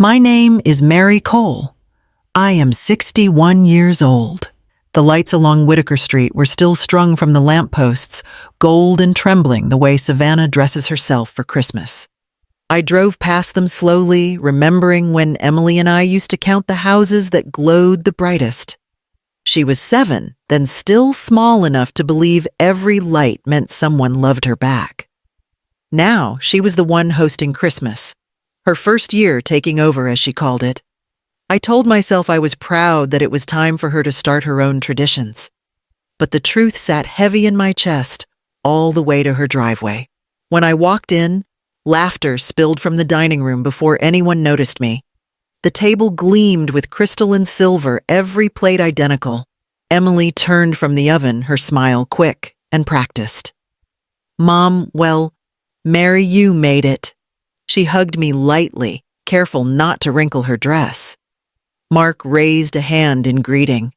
My name is Mary Cole. I am 61 years old. The lights along Whitaker Street were still strung from the lampposts, gold and trembling the way Savannah dresses herself for Christmas. I drove past them slowly, remembering when Emily and I used to count the houses that glowed the brightest. She was 7, then still small enough to believe every light meant someone loved her back. Now she was the one hosting Christmas, her first year taking over, as she called it. I told myself I was proud that it was time for her to start her own traditions. But the truth sat heavy in my chest all the way to her driveway. When I walked in, laughter spilled from the dining room before anyone noticed me. The table gleamed with crystal and silver, every plate identical. Emily turned from the oven, her smile quick and practiced. "Mom, well, Mary, you made it." She hugged me lightly, careful not to wrinkle her dress. Mark raised a hand in greeting.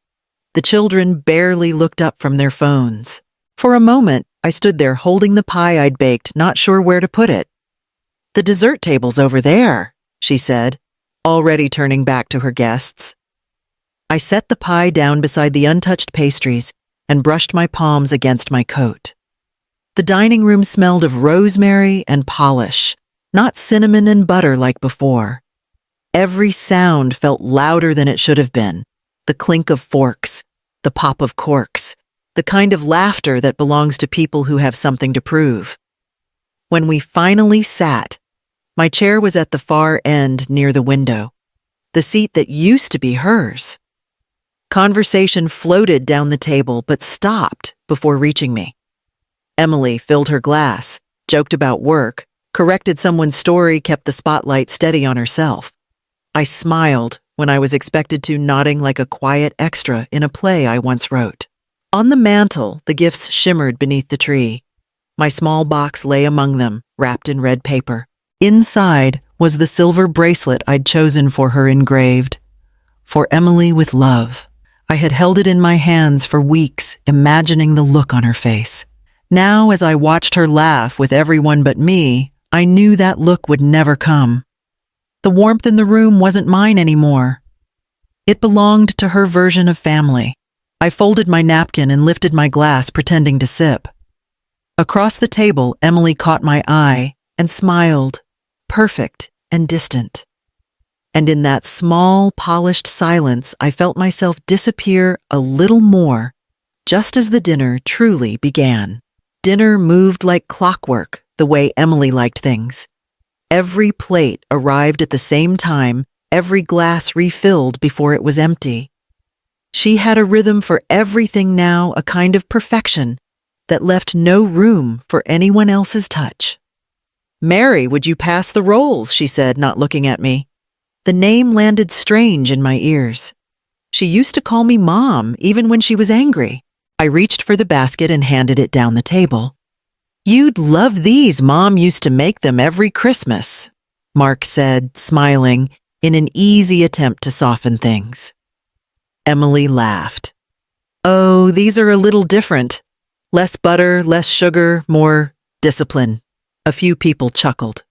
The children barely looked up from their phones. For a moment, I stood there holding the pie I'd baked, not sure where to put it. "The dessert table's over there," she said, already turning back to her guests. I set the pie down beside the untouched pastries and brushed my palms against my coat. The dining room smelled of rosemary and polish, not cinnamon and butter like before. Every sound felt louder than it should have been. The clink of forks, the pop of corks, the kind of laughter that belongs to people who have something to prove. When we finally sat, my chair was at the far end near the window, the seat that used to be hers. Conversation floated down the table but stopped before reaching me. Emily filled her glass, joked about work, corrected someone's story, kept the spotlight steady on herself. I smiled when I was expected to, nodding like a quiet extra in a play I once wrote. On the mantel, the gifts shimmered beneath the tree. My small box lay among them, wrapped in red paper. Inside was the silver bracelet I'd chosen for her engraved, "For Emily with love." I had held it in my hands for weeks, imagining the look on her face. Now, as I watched her laugh with everyone but me, I knew that look would never come. The warmth in the room wasn't mine anymore. It belonged to her version of family. I folded my napkin and lifted my glass, pretending to sip. Across the table, Emily caught my eye and smiled, perfect and distant. And in that small, polished silence, I felt myself disappear a little more, just as the dinner truly began. Dinner moved like clockwork, the way Emily liked things. Every plate arrived at the same time, every glass refilled before it was empty. She had a rhythm for everything now, a kind of perfection that left no room for anyone else's touch. "Mary, would you pass the rolls?" she said, not looking at me. The name landed strange in my ears. She used to call me Mom, even when she was angry. I reached for the basket and handed it down the table. "You'd love these. Mom used to make them every Christmas," Mark said, smiling, in an easy attempt to soften things. Emily laughed. "Oh, these are a little different. Less butter, less sugar, more discipline." A few people chuckled.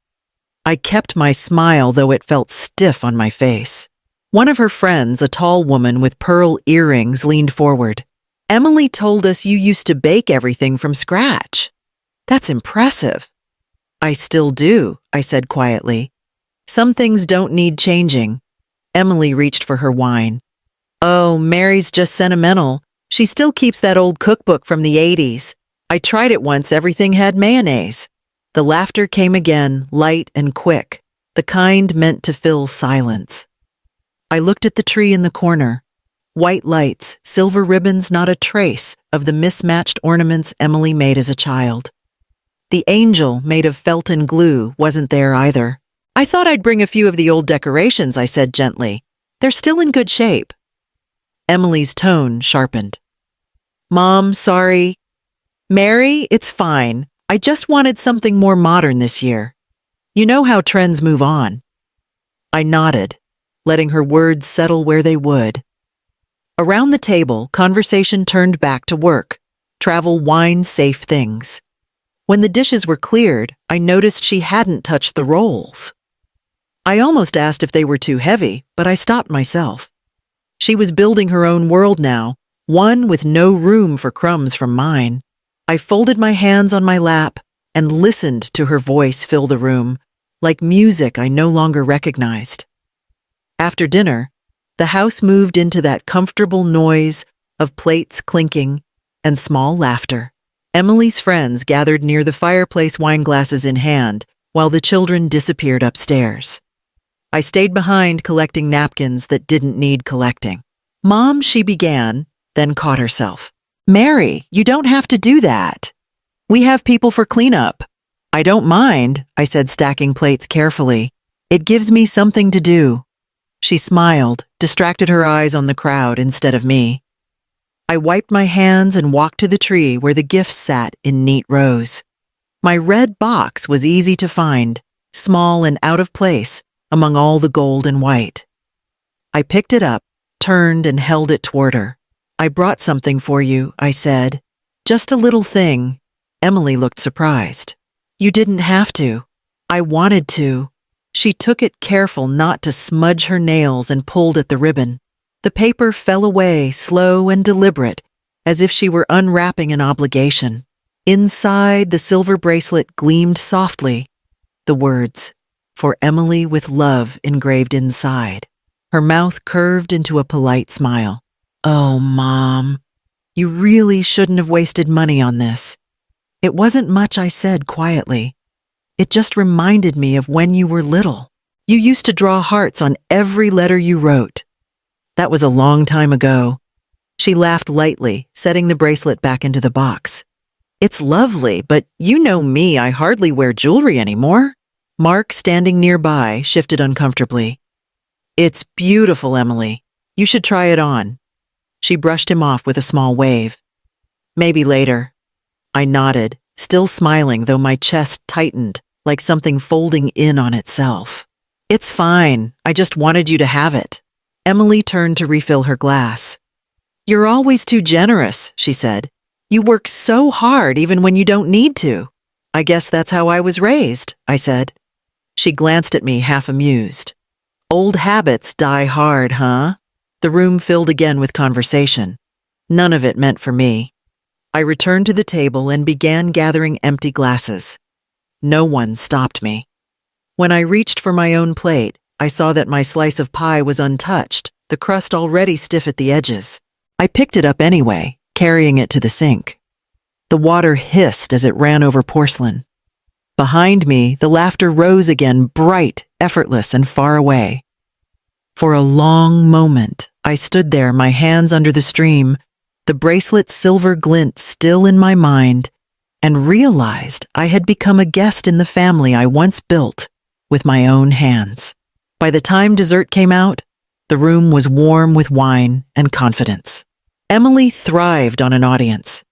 I kept my smile, though it felt stiff on my face. One of her friends, a tall woman with pearl earrings, leaned forward. "Emily told us you used to bake everything from scratch. That's impressive." "I still do," I said quietly. "Some things don't need changing." Emily reached for her wine. "Oh, Mary's just sentimental. She still keeps that old cookbook from the 80s. I tried it once, everything had mayonnaise." The laughter came again, light and quick, the kind meant to fill silence. I looked at the tree in the corner. White lights, silver ribbons, not a trace of the mismatched ornaments Emily made as a child. The angel, made of felt and glue, wasn't there either. "I thought I'd bring a few of the old decorations," I said gently. "They're still in good shape." Emily's tone sharpened. "Mom, sorry." "Mary, it's fine. I just wanted something more modern this year. You know how trends move on." I nodded, letting her words settle where they would. Around the table, conversation turned back to work, travel, wine, safe things. When the dishes were cleared, I noticed she hadn't touched the rolls. I almost asked if they were too heavy, but I stopped myself. She was building her own world now, one with no room for crumbs from mine. I folded my hands on my lap and listened to her voice fill the room, like music I no longer recognized. After dinner, the house moved into that comfortable noise of plates clinking and small laughter. Emily's friends gathered near the fireplace, wine glasses in hand, while the children disappeared upstairs. I stayed behind collecting napkins that didn't need collecting. "Mom," she began, then caught herself. "Mary, you don't have to do that. We have people for cleanup." "I don't mind," I said, stacking plates carefully. "It gives me something to do." She smiled, distracted her eyes on the crowd instead of me. I wiped my hands and walked to the tree where the gifts sat in neat rows. My red box was easy to find, small and out of place among all the gold and white. I picked it up, turned and held it toward her. "I brought something for you," I said. "Just a little thing." Emily looked surprised. "You didn't have to. I wanted to." She took it, careful not to smudge her nails, and pulled at the ribbon. The paper fell away, slow and deliberate, as if she were unwrapping an obligation. Inside, the silver bracelet gleamed softly. The words, "For Emily with love," engraved inside. Her mouth curved into a polite smile. "Oh, Mom, you really shouldn't have wasted money on this." "It wasn't much," I said quietly. "It just reminded me of when you were little. You used to draw hearts on every letter you wrote." "That was a long time ago." She laughed lightly, setting the bracelet back into the box. "It's lovely, but you know me, I hardly wear jewelry anymore." Mark, standing nearby, shifted uncomfortably. "It's beautiful, Emily. You should try it on." She brushed him off with a small wave. "Maybe later." I nodded, still smiling, though my chest tightened, like something folding in on itself. "It's fine. I just wanted you to have it." Emily turned to refill her glass. "You're always too generous," she said. "You work so hard even when you don't need to." "I guess that's how I was raised," I said. She glanced at me, half amused. "Old habits die hard, huh?" The room filled again with conversation. None of it meant for me. I returned to the table and began gathering empty glasses. No one stopped me. When I reached for my own plate, I saw that my slice of pie was untouched, the crust already stiff at the edges. I picked it up anyway, carrying it to the sink. The water hissed as it ran over porcelain. Behind me, the laughter rose again, bright, effortless, and far away. For a long moment, I stood there, my hands under the stream, the bracelet's silver glint still in my mind, and realized I had become a guest in the family I once built with my own hands. By the time dessert came out, the room was warm with wine and confidence. Emily thrived on an audience.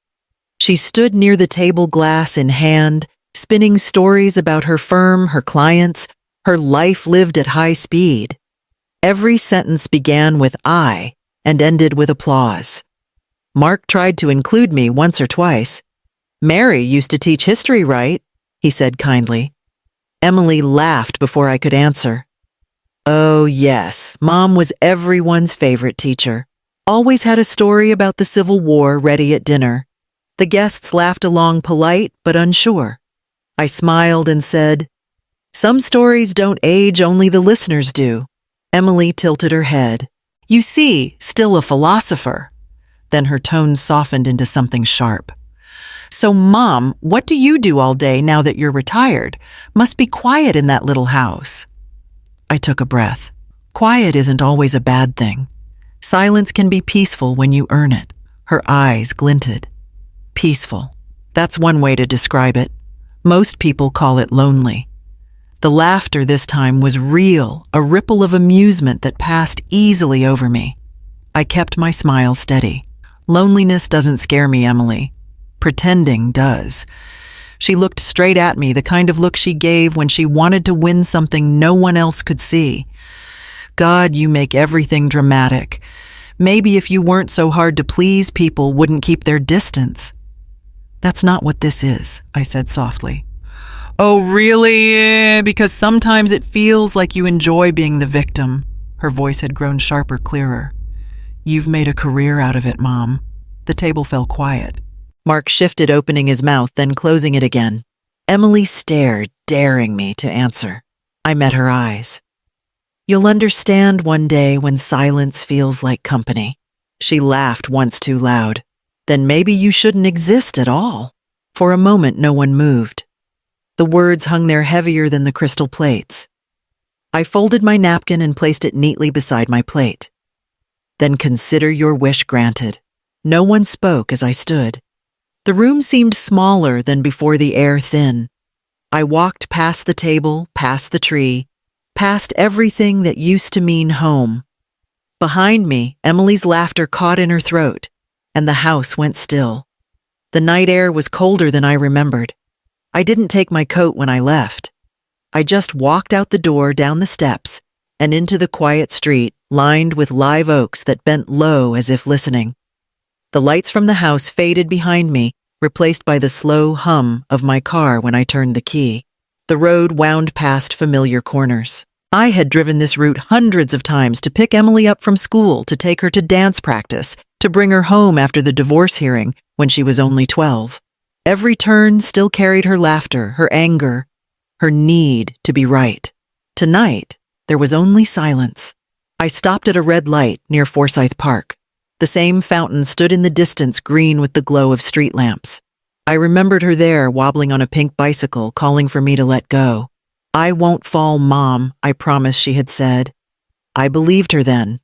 She stood near the table, glass in hand, spinning stories about her firm, her clients, her life lived at high speed. Every sentence began with "I" and ended with applause. Mark tried to include me once or twice. "Mary used to teach history, right?" he said kindly. Emily laughed before I could answer. "Oh, yes, Mom was everyone's favorite teacher. Always had a story about the Civil War ready at dinner." The guests laughed along, polite but unsure. I smiled and said, "Some stories don't age, only the listeners do." Emily tilted her head. "You see, still a philosopher." Then her tone softened into something sharp. "So, Mom, what do you do all day now that you're retired? Must be quiet in that little house." I took a breath. Quiet isn't always a bad thing. Silence can be peaceful when you earn it. Her eyes glinted. Peaceful. That's one way to describe it. Most people call it lonely. The laughter this time was real, a ripple of amusement that passed easily over me. I kept my smile steady. "Loneliness doesn't scare me, Emily. Pretending does." She looked straight at me, the kind of look she gave when she wanted to win something no one else could see. "God, you make everything dramatic. Maybe if you weren't so hard to please, people wouldn't keep their distance." "That's not what this is," I said softly. Oh, really? Because sometimes it feels like you enjoy being the victim. Her voice had grown sharper, clearer. You've made a career out of it, Mom. The table fell quiet. Mark shifted, opening his mouth, then closing it again. Emily stared, daring me to answer. I met her eyes. You'll understand one day when silence feels like company. She laughed once too loud. Then maybe you shouldn't exist at all. For a moment, no one moved. The words hung there heavier than the crystal plates. I folded my napkin and placed it neatly beside my plate. Then consider your wish granted. No one spoke as I stood. The room seemed smaller than before, the air thin. I walked past the table, past the tree, past everything that used to mean home. Behind me, Emily's laughter caught in her throat, and the house went still. The night air was colder than I remembered. I didn't take my coat when I left. I just walked out the door, down the steps, and into the quiet street, lined with live oaks that bent low as if listening. The lights from the house faded behind me, replaced by the slow hum of my car when I turned the key. The road wound past familiar corners. I had driven this route hundreds of times to pick Emily up from school, to take her to dance practice, to bring her home after the divorce hearing when she was only 12. Every turn still carried her laughter, her anger, her need to be right. Tonight, there was only silence. I stopped at a red light near Forsyth Park. The same fountain stood in the distance, green with the glow of street lamps. I remembered her there, wobbling on a pink bicycle, calling for me to let go. I won't fall, Mom, I promised, she had said. I believed her then.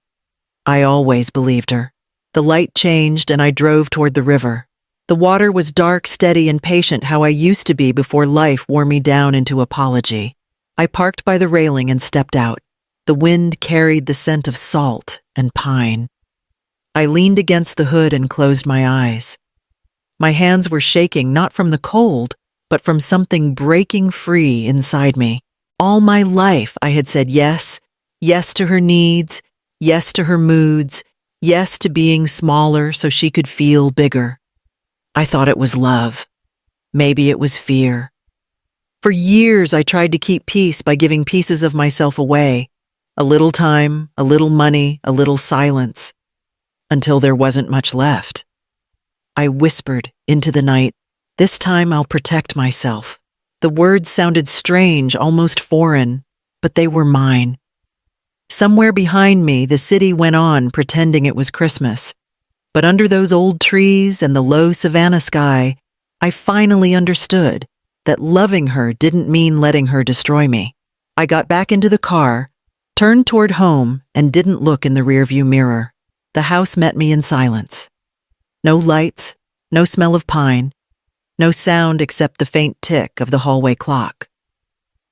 I always believed her. The light changed and I drove toward the river. The water was dark, steady, and patient, how I used to be before life wore me down into apology. I parked by the railing and stepped out. The wind carried the scent of salt and pine. I leaned against the hood and closed my eyes. My hands were shaking, not from the cold, but from something breaking free inside me. All my life I had said yes, yes to her needs, yes to her moods, yes to being smaller so she could feel bigger. I thought it was love. Maybe it was fear. For years I tried to keep peace by giving pieces of myself away. A little time, a little money, a little silence. Until there wasn't much left. I whispered into the night, "This time I'll protect myself." The words sounded strange, almost foreign, but they were mine. Somewhere behind me, the city went on pretending it was Christmas. But under those old trees and the low savanna sky, I finally understood that loving her didn't mean letting her destroy me. I got back into the car, turned toward home, and didn't look in the rearview mirror. The house met me in silence. No lights, no smell of pine, no sound except the faint tick of the hallway clock.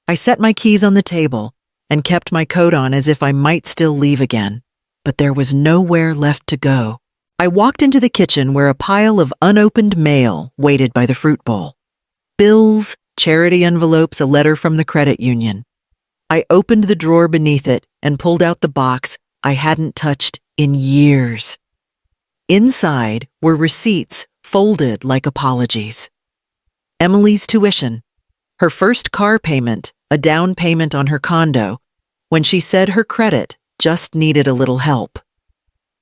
I set my keys on the table and kept my coat on as if I might still leave again, but there was nowhere left to go. I walked into the kitchen where a pile of unopened mail waited by the fruit bowl. Bills, charity envelopes, a letter from the credit union. I opened the drawer beneath it and pulled out the box I hadn't touched in years. Inside were receipts folded like apologies. Emily's tuition, her first car payment, a down payment on her condo, when she said her credit just needed a little help.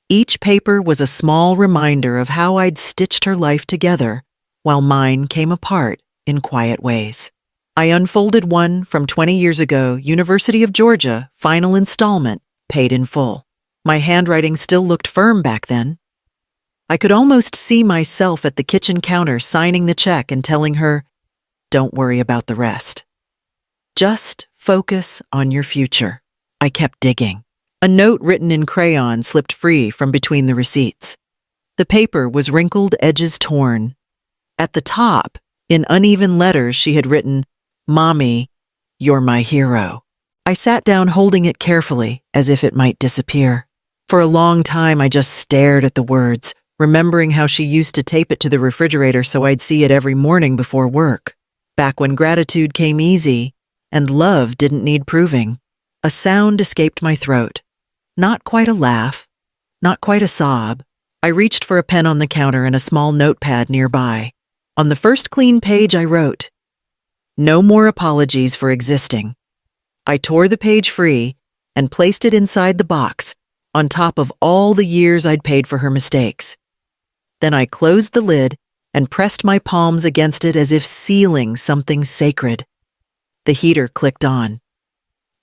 Each paper was a small reminder of how I'd stitched her life together while mine came apart in quiet ways. I unfolded one from 20 years ago, University of Georgia, final installment, paid in full. My handwriting still looked firm back then. I could almost see myself at the kitchen counter signing the check and telling her, "Don't worry about the rest. Just focus on your future." I kept digging. A note written in crayon slipped free from between the receipts. The paper was wrinkled, edges torn. At the top, in uneven letters, she had written, "Mommy, you're my hero." I sat down holding it carefully, as if it might disappear. For a long time, I just stared at the words, remembering how she used to tape it to the refrigerator so I'd see it every morning before work. Back when gratitude came easy and love didn't need proving. A sound escaped my throat. Not quite a laugh, not quite a sob. I reached for a pen on the counter and a small notepad nearby. On the first clean page I wrote, No more apologies for existing. I tore the page free and placed it inside the box, on top of all the years I'd paid for her mistakes. Then I closed the lid and pressed my palms against it as if sealing something sacred. The heater clicked on.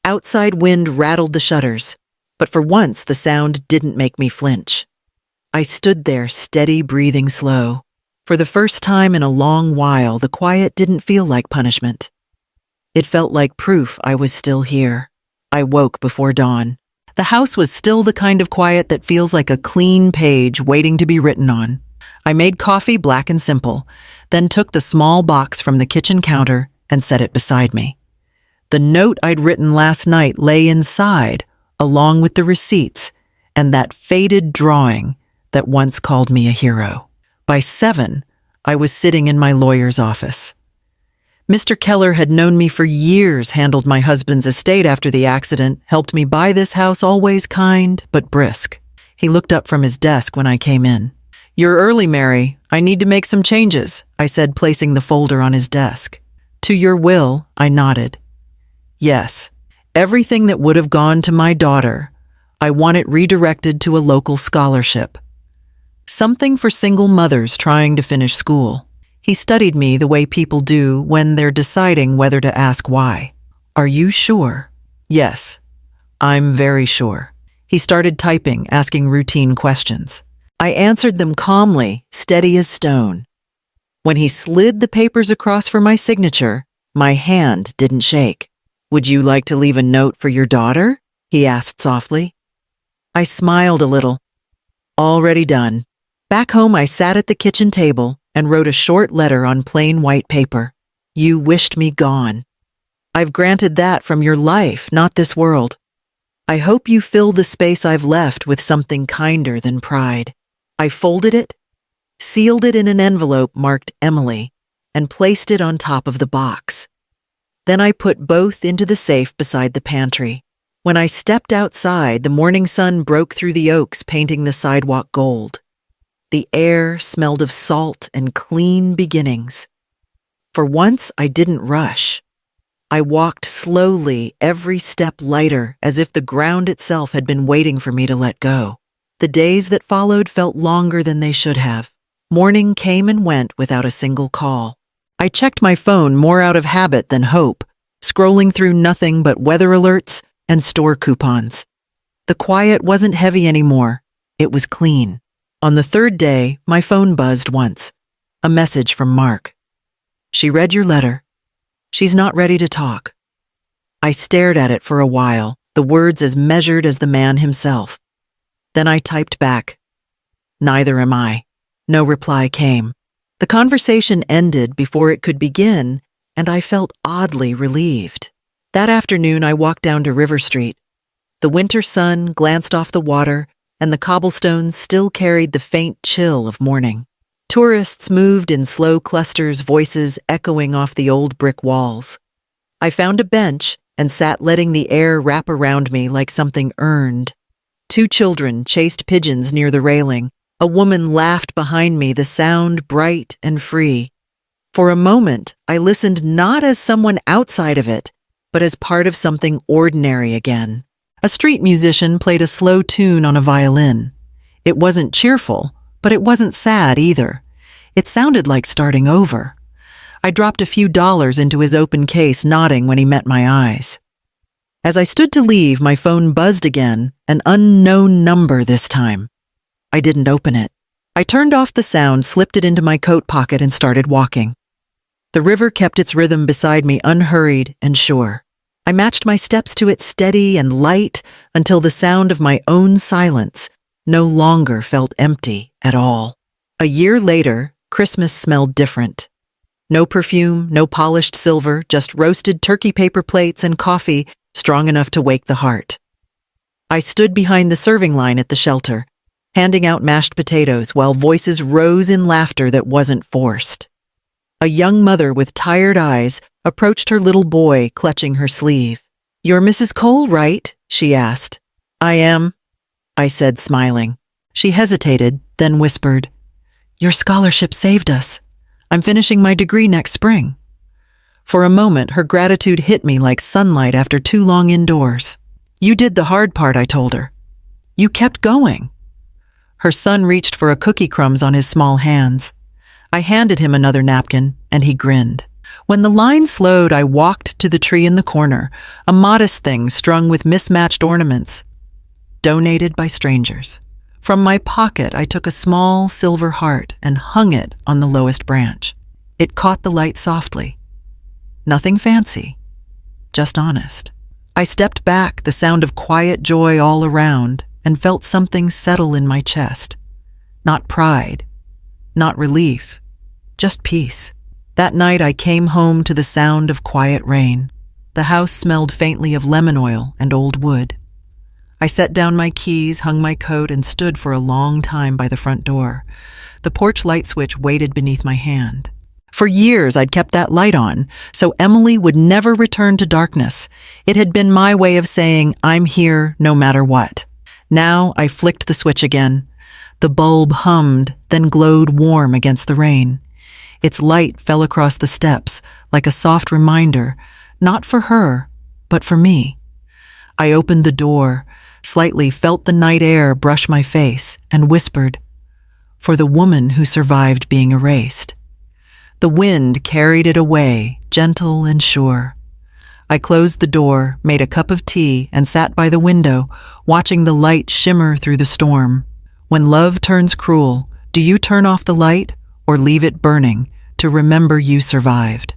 Outside wind rattled the shutters, but for once the sound didn't make me flinch. I stood there, steady, breathing slow. For the first time in a long while, the quiet didn't feel like punishment. It felt like proof I was still here. I woke before dawn. The house was still the kind of quiet that feels like a clean page waiting to be written on. I made coffee black and simple, then took the small box from the kitchen counter and set it beside me. The note I'd written last night lay inside, along with the receipts and that faded drawing that once called me a hero. By 7, I was sitting in my lawyer's office. Mr. Keller had known me for years, handled my husband's estate after the accident, helped me buy this house, always kind but brisk. He looked up from his desk when I came in. "You're early, Mary. I need to make some changes," I said, placing the folder on his desk. "To your will," I nodded. "Yes, everything that would have gone to my daughter, I want it redirected to a local scholarship. Something for single mothers trying to finish school." He studied me the way people do when they're deciding whether to ask why. "Are you sure?" "Yes, I'm very sure." He started typing, asking routine questions. I answered them calmly, steady as stone. When he slid the papers across for my signature, my hand didn't shake. "Would you like to leave a note for your daughter?" he asked softly. I smiled a little. Already done. Back home, I sat at the kitchen table and wrote a short letter on plain white paper. "You wished me gone. I've granted that from your life, not this world. I hope you fill the space I've left with something kinder than pride." I folded it, sealed it in an envelope marked Emily, and placed it on top of the box. Then I put both into the safe beside the pantry. When I stepped outside, the morning sun broke through the oaks, painting the sidewalk gold. The air smelled of salt and clean beginnings. For once, I didn't rush. I walked slowly, every step lighter, as if the ground itself had been waiting for me to let go. The days that followed felt longer than they should have. Morning came and went without a single call. I checked my phone more out of habit than hope, scrolling through nothing but weather alerts and store coupons. The quiet wasn't heavy anymore. It was clean. On the 3rd day, my phone buzzed once. A message from Mark. "She read your letter. She's not ready to talk." I stared at it for a while, the words as measured as the man himself. Then I typed back, "Neither am I." No reply came. The conversation ended before it could begin, and I felt oddly relieved. That afternoon, I walked down to River Street. The winter sun glanced off the water, and the cobblestones still carried the faint chill of morning. Tourists moved in slow clusters, voices echoing off the old brick walls. I found a bench and sat, letting the air wrap around me like something earned. 2 children chased pigeons near the railing. A woman laughed behind me, the sound bright and free. For a moment, I listened not as someone outside of it, but as part of something ordinary again. A street musician played a slow tune on a violin. It wasn't cheerful, but it wasn't sad either. It sounded like starting over. I dropped a few dollars into his open case, nodding when he met my eyes. As I stood to leave, my phone buzzed again, an unknown number this time. I didn't open it. I turned off the sound, slipped it into my coat pocket, and started walking. The river kept its rhythm beside me, unhurried and sure. I matched my steps to it, steady and light, until the sound of my own silence no longer felt empty at all. A year later, Christmas smelled different. No perfume, no polished silver, just roasted turkey paper plates and coffee strong enough to wake the heart. I stood behind the serving line at the shelter, handing out mashed potatoes while voices rose in laughter that wasn't forced. A young mother with tired eyes approached her little boy, clutching her sleeve. "You're Mrs. Cole, right?" she asked. "I am," I said, smiling. She hesitated, then whispered, "Your scholarship saved us. I'm finishing my degree next spring." For a moment, her gratitude hit me like sunlight after too long indoors. "You did the hard part," I told her. "You kept going." Her son reached for a cookie crumbs on his small hands. I handed him another napkin, and he grinned. When the line slowed, I walked to the tree in the corner, a modest thing strung with mismatched ornaments, donated by strangers. From my pocket, I took a small silver heart and hung it on the lowest branch. It caught the light softly. Nothing fancy, just honest. I stepped back, the sound of quiet joy all around, and felt something settle in my chest. Not pride, not relief, just peace. That night I came home to the sound of quiet rain. The house smelled faintly of lemon oil and old wood. I set down my keys, hung my coat, and stood for a long time by the front door. The porch light switch waited beneath my hand. For years I'd kept that light on, so Emily would never return to darkness. It had been my way of saying, "I'm here no matter what." Now I flicked the switch again. The bulb hummed, then glowed warm against the rain. Its light fell across the steps like a soft reminder, not for her, but for me. I opened the door, slightly felt the night air brush my face, and whispered, "For the woman who survived being erased." The wind carried it away, gentle and sure. I closed the door, made a cup of tea, and sat by the window, watching the light shimmer through the storm. When love turns cruel, do you turn off the light or leave it burning to remember you survived?